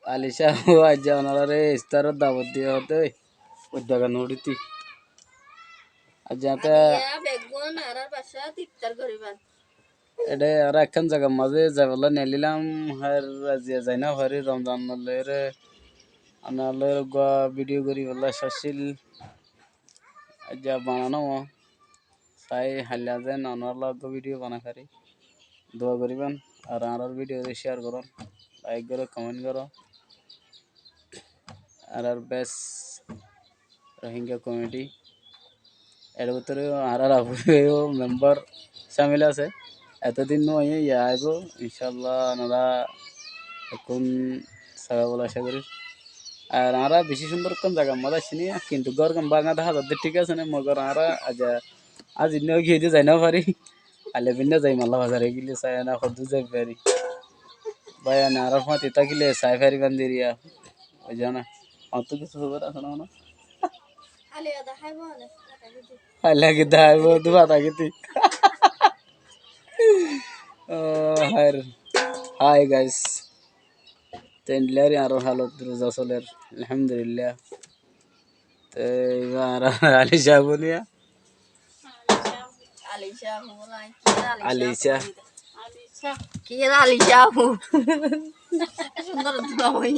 আলিশা আজ ওনারে ইস্তারের দাওয়াত দিয়ে হতে ওই জায়গা নড়িতি আজ যাতে এটা আর একখান জায়গা মাঝে যাবলা নেলিলাম হার রাজিয়া যাই না হারি রমজান নলের আনালের ভিডিও করি বললা শশিল আজ বানানো তাই হাল্লা যেন অনার ভিডিও বানা খারি দোয়া করিবেন আর আর ভিডিও শেয়ার করুন লাইক করো কমেন্ট করো আর বেশ রোহিঙ্গা কমিটি এর ভিতরে আর মেম্বার সামিল আছে এতদিন নয় ইয়া আইব ইনশাল্লাহ ওনারা এখন সারাবল আশা করি আর আরা বেশি সুন্দর কোন জায়গা মজা চিনি কিন্তু গড় বাঙা দেখা যাচ্ছে ঠিক আছে না মগর আরা আজ ইন্নেও গিয়ে যাই না পারি কালে ভিন্ন যাই মাল্লা বাজারে গিলে চাই না সদু যাই পারি ভাই না আর ফাঁতি তাকিলে চাই ফারি বান্দিরিয়া ওই জানা অত কিছু খবর আছে না আলিয়া দাইব দু বাতা গিতি হাই গাইস তেনলারি আর হালত রোজা চলের আলহামদুলিল্লাহ তো এবার আলিশা বলিয়া আলিশা কি আলিশা সুন্দর নয়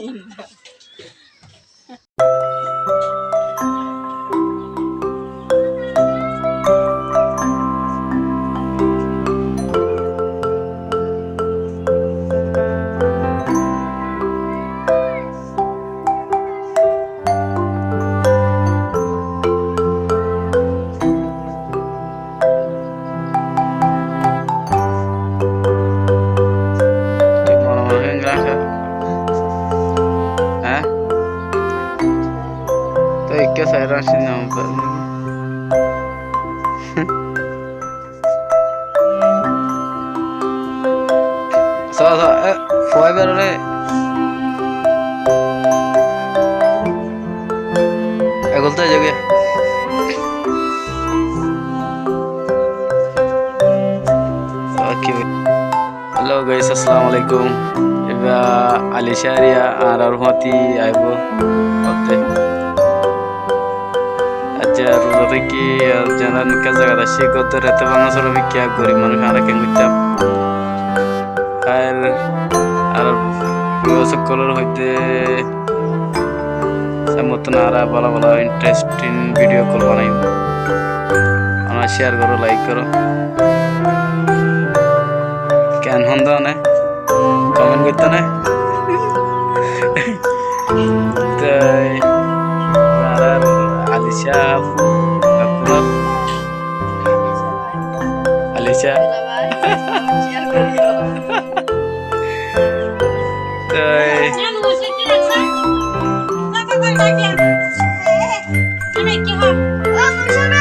que sair assim não, só foi ver এগুলো জায়গা হ্যালো গাইস আসসালামু আলাইকুম এবার আলিশারিয়া আর হতি আইব হতে রোজা থেকে যারা নিকা জায়গা সে গত রাতে বাংলা সরবি কি গরিব মানুষ আর কেন করতাম আর সকলের হইতে মতন আর ভালো ভালো ইন্টারেস্টিং ভিডিও কল বানাই আমার শেয়ার করো লাইক করো কেন হন্দ না কমেন্ট করতে না তাই আর আলিশা আলিশা তাই